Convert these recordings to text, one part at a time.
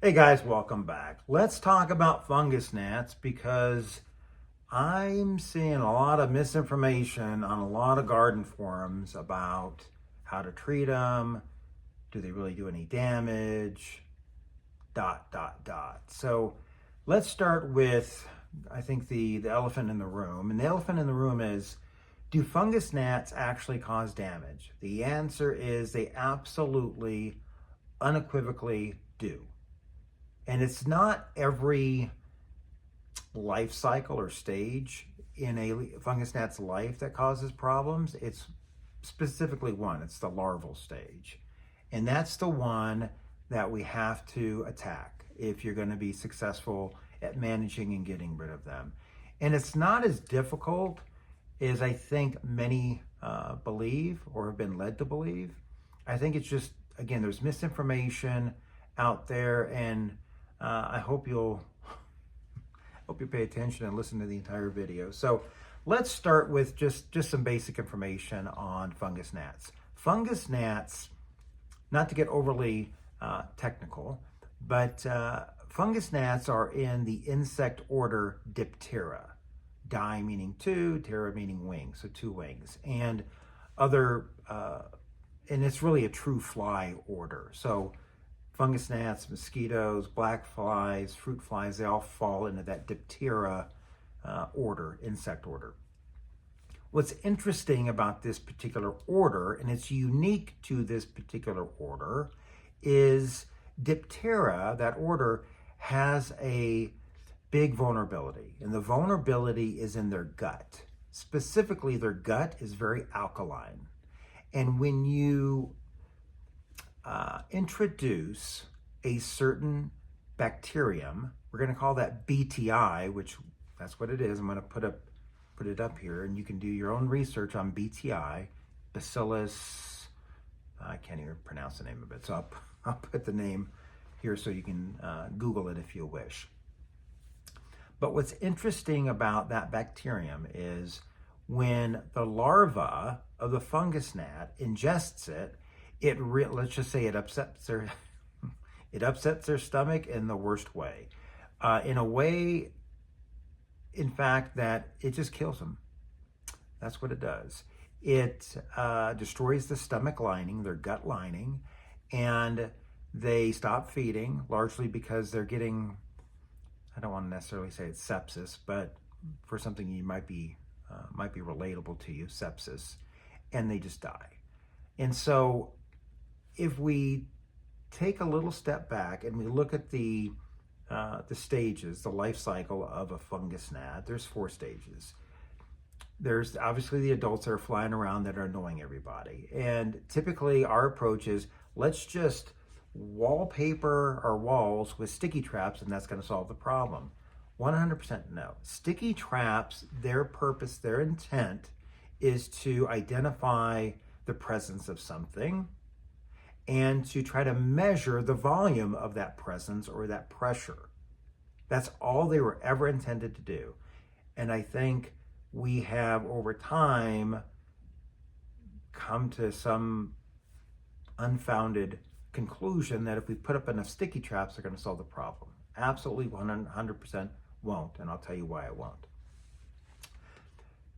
Hey guys, welcome back. Let's talk about fungus gnats because I'm seeing a lot of misinformation on a lot of garden forums about how to treat them. Do they really do any damage? So let's start with, I think, the elephant in the room. And the elephant in the room is, do fungus gnats actually cause damage? The answer is they absolutely, unequivocally do. And it's not every life cycle or stage in a fungus gnat's life that causes problems. It's specifically one, it's the larval stage. And that's the one that we have to attack if you're going to be successful at managing and getting rid of them. And it's not as difficult as I think many believe or have been led to believe. I think it's just, again, there's misinformation out there, and I hope you pay attention and listen to the entire video. So let's start with just some basic information on fungus gnats. Fungus gnats, not to get overly technical, but fungus gnats are in the insect order Diptera. Di meaning two, ptera meaning wings, so two wings. And and it's really a true fly order. So fungus gnats, mosquitoes, black flies, fruit flies, they all fall into that Diptera order, insect order. What's interesting about this particular order, and it's unique to this particular order, is Diptera, that order, has a big vulnerability. And the vulnerability is in their gut. Specifically, their gut is very alkaline. And when you introduce a certain bacterium, we're going to call that BTI, which that's what it is. I'm going to put it up here, and you can do your own research on BTI, Bacillus. I can't even pronounce the name of it, so I'll put the name here so you can Google it if you wish. But what's interesting about that bacterium is when the larva of the fungus gnat ingests it, let's just say it upsets their stomach in the worst way. In a way, in fact, that it just kills them. That's what it does. It destroys the stomach lining, their gut lining, and they stop feeding, largely because they're getting, I don't want to necessarily say it's sepsis, but for something you might be relatable to you, sepsis, and they just die. And so if we take a little step back and we look at the stages, the life cycle of a fungus gnat, there's 4 stages. There's obviously the adults that are flying around that are annoying everybody. And typically our approach is, let's just wallpaper our walls with sticky traps and that's going to solve the problem. 100% no. Sticky traps, their purpose, their intent is to identify the presence of something and to try to measure the volume of that presence or that pressure. That's all they were ever intended to do. And I think we have, over time, come to some unfounded conclusion that if we put up enough sticky traps, they're going to solve the problem. Absolutely 100% won't, and I'll tell you why it won't.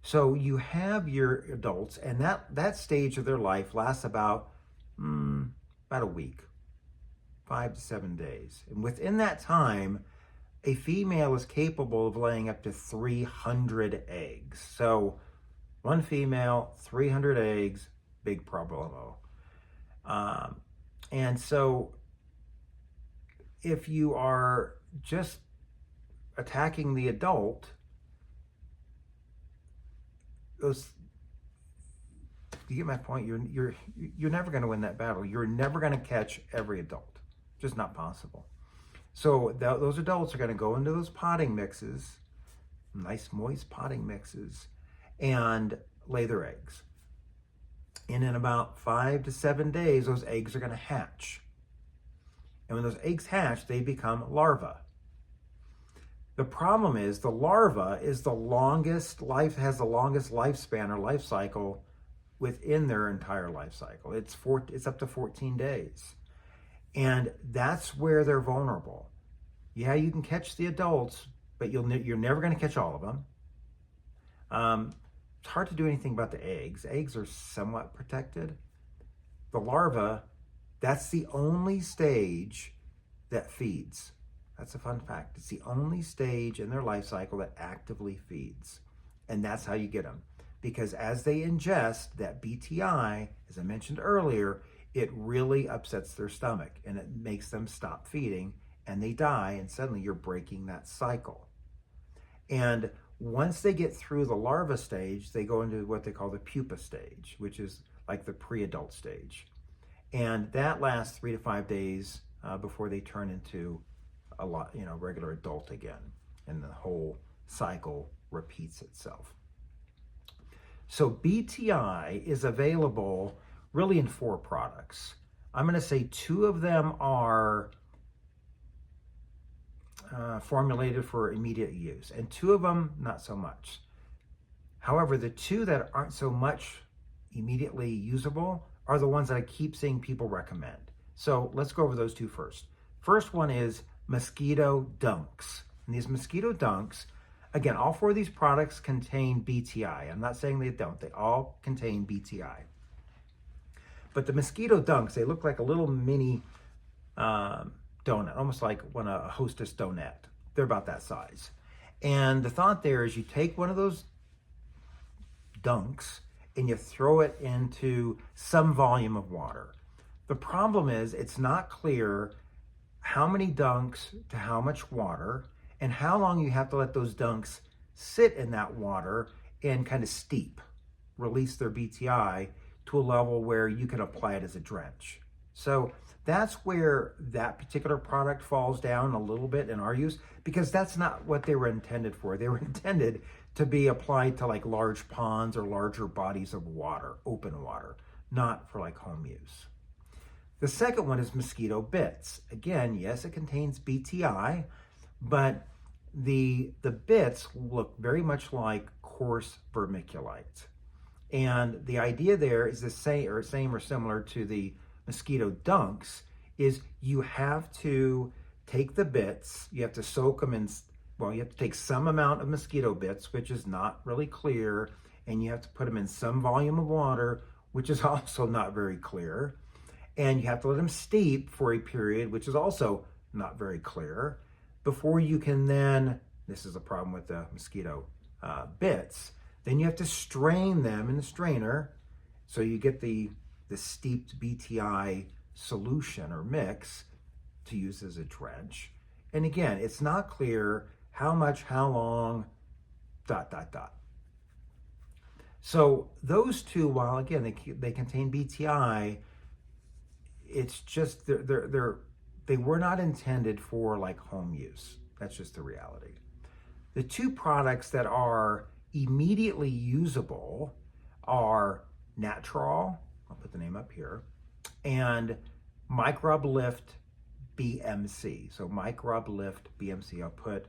So you have your adults, and that stage of their life lasts about a week, 5 to 7 days. And within that time, a female is capable of laying up to 300 eggs. So one female, 300 eggs, big problemo. And so if you are just attacking the adult, you get my point. You're never going to win that battle. You're never going to catch every adult. Just not possible. So those adults are going to go into those potting mixes, nice moist potting mixes, and lay their eggs. And in about 5 to 7 days, those eggs are going to hatch. And when those eggs hatch, they become larvae. The problem is the larva is has the longest lifespan or life cycle within their entire life cycle. It's up to 14 days. And that's where they're vulnerable. Yeah, you can catch the adults, but you're never going to catch all of them. It's hard to do anything about the eggs. Eggs are somewhat protected. The larva, that's the only stage that feeds. That's a fun fact. It's the only stage in their life cycle that actively feeds. And that's how you get them. Because as they ingest that BTI, as I mentioned earlier, it really upsets their stomach and it makes them stop feeding and they die, and suddenly you're breaking that cycle. And once they get through the larva stage, they go into what they call the pupa stage, which is like the pre-adult stage. And that lasts 3 to 5 days before they turn into regular adult again. And the whole cycle repeats itself. So BTI is available really in 4 products. I'm going to say 2 of them are formulated for immediate use, and 2 of them not so much. However, the 2 that aren't so much immediately usable are the ones that I keep seeing people recommend. So let's go over those 2 first. First one is mosquito dunks. And these mosquito dunks, again, all 4 of these products contain BTI. I'm not saying they don't. They all contain BTI. But the mosquito dunks, they look like a little mini donut, almost like a Hostess donut. They're about that size. And the thought there is you take one of those dunks and you throw it into some volume of water. The problem is it's not clear how many dunks to how much water and how long you have to let those dunks sit in that water and kind of steep, release their BTI to a level where you can apply it as a drench. So that's where that particular product falls down a little bit in our use, because that's not what they were intended for. They were intended to be applied to like large ponds or larger bodies of water, open water, not for like home use. The second one is mosquito bits. Again, yes, it contains BTI, but the bits look very much like coarse vermiculite. And the idea there is the same or similar to the mosquito dunks, is you have to take the bits, you have to soak them in, you have to take some amount of mosquito bits, which is not really clear, and you have to put them in some volume of water, which is also not very clear. And you have to let them steep for a period, which is also not very clear, before you can then, this is a problem with the mosquito bits, then you have to strain them in the strainer so you get the steeped BTI solution or mix to use as a drench. And again, it's not clear how much, how long, ... So those 2, while again they contain BTI, it's just they were not intended for like home use. That's just the reality. The 2 products that are immediately usable are Natrol, I'll put the name up here, and Microb Lift BMC. So Microb Lift BMC, I'll put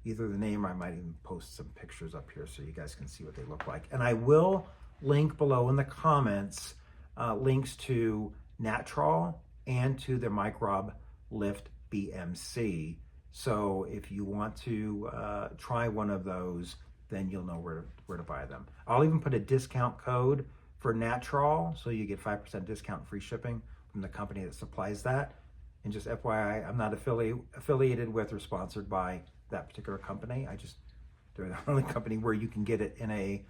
either the name or I might even post some pictures up here so you guys can see what they look like. And I will link below in the comments links to Natrol and to the Microb Lift BMC. So if you want to try one of those, then you'll know where to buy them. I'll even put a discount code for Natrol, so you get 5% discount free shipping from the company that supplies that. And just FYI, I'm not affiliated with or sponsored by that particular company. They're the only company where you can get it in a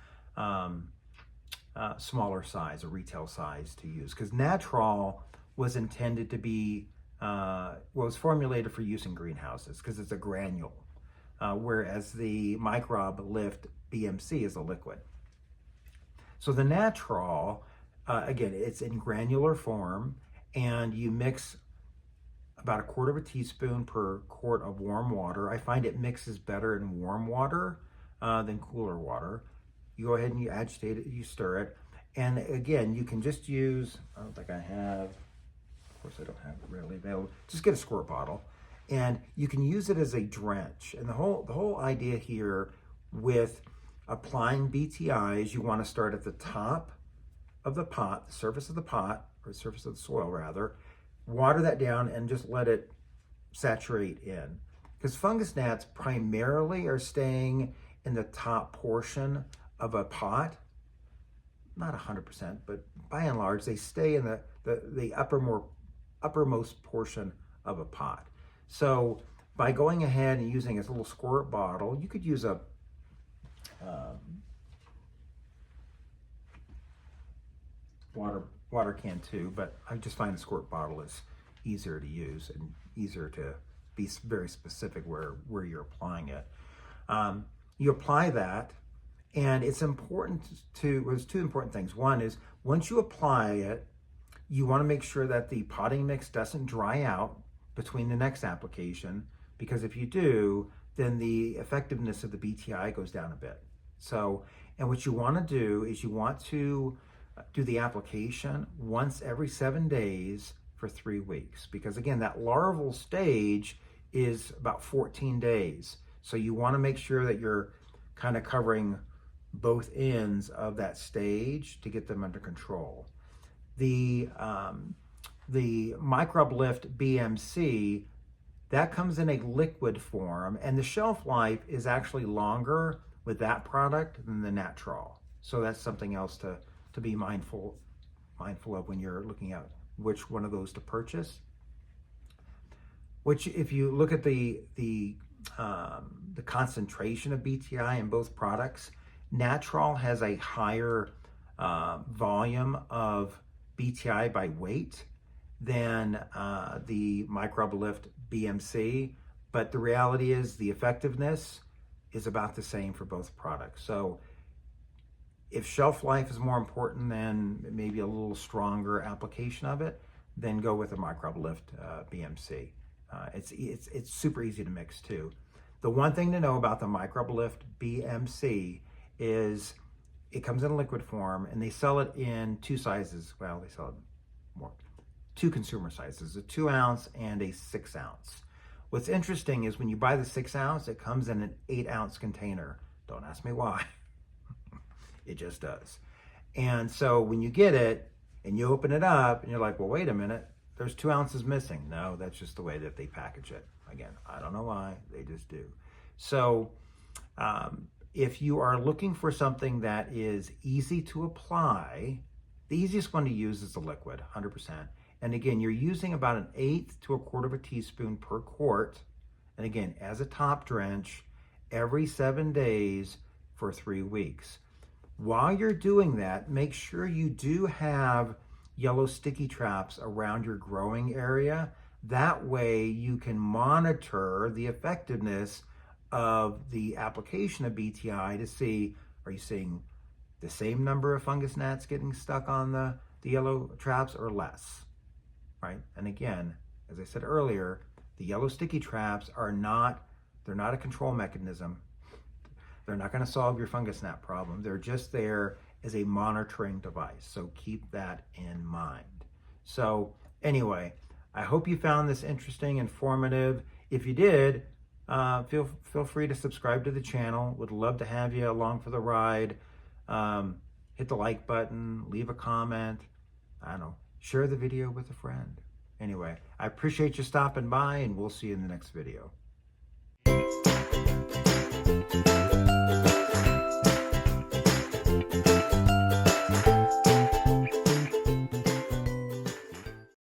smaller size, a retail size to use. Because Natrol was intended to be, was formulated for use in greenhouses because it's a granule. Whereas the Microb Lift BMC is a liquid. So the Natrol, again, it's in granular form, and you mix about 1/4 teaspoon per quart of warm water. I find it mixes better in warm water than cooler water. You go ahead and you agitate it, you stir it. And again, you can just use, I don't think I have, of course I don't have it readily available, just get a squirt bottle. And you can use it as a drench. And the whole idea here with applying BTI is you want to start at the top of the pot, the surface of the pot, or the surface of the soil rather, water that down and just let it saturate in. Because fungus gnats primarily are staying in the top portion of a pot. Not 100%, but by and large, they stay in the uppermost portion of a pot. So by going ahead and using this little squirt bottle, you could use a water can too, but I just find a squirt bottle is easier to use and easier to be very specific where you're applying it. You apply that, and it's important there's two important things. One is, once you apply it, you want to make sure that the potting mix doesn't dry out between the next application, because if you do, then the effectiveness of the BTI goes down a bit. So, and what you want to do is you want to do the application once every 7 days for 3 weeks, because again, that larval stage is about 14 days. So you want to make sure that you're kind of covering both ends of that stage to get them under control. The Microbe Lift BMC, that comes in a liquid form, and the shelf life is actually longer with that product than the Natrol. So that's something else to be mindful of when you're looking at which one of those to purchase. Which, if you look at the concentration of BTI in both products, Natrol has a higher volume of BTI by weight than the Microbe Lift BMC, but the reality is the effectiveness is about the same for both products. So if shelf life is more important than maybe a little stronger application of it, then go with the Microbe Lift BMC. It's super easy to mix too. The one thing to know about the Microbe Lift BMC is it comes in liquid form, and they sell it in two sizes. Well, they sell it more, two consumer sizes, a 2 ounce and a 6 ounce. What's interesting is when you buy the 6 ounce, it comes in an 8 ounce container. Don't ask me why. It just does. And so when you get it and you open it up and you're like, well, wait a minute, there's 2 ounces missing. No, that's just the way that they package it. Again, I don't know why, they just do. So if you are looking for something that is easy to apply, the easiest one to use is the liquid, 100%. And again, you're using about 1/8 to 1/4 teaspoon per quart. And again, as a top drench, every 7 days for 3 weeks. While you're doing that, make sure you do have yellow sticky traps around your growing area. That way you can monitor the effectiveness of the application of BTI to see, are you seeing the same number of fungus gnats getting stuck on the yellow traps or less, right? And again, as I said earlier, the yellow sticky traps they're not a control mechanism. They're not going to solve your fungus gnat problem. They're just there as a monitoring device. So keep that in mind. So anyway, I hope you found this interesting, informative. If you did, feel free to subscribe to the channel. Would love to have you along for the ride. Hit the like button, leave a comment. I don't know, share the video with a friend. Anyway, I appreciate you stopping by, and we'll see you in the next video.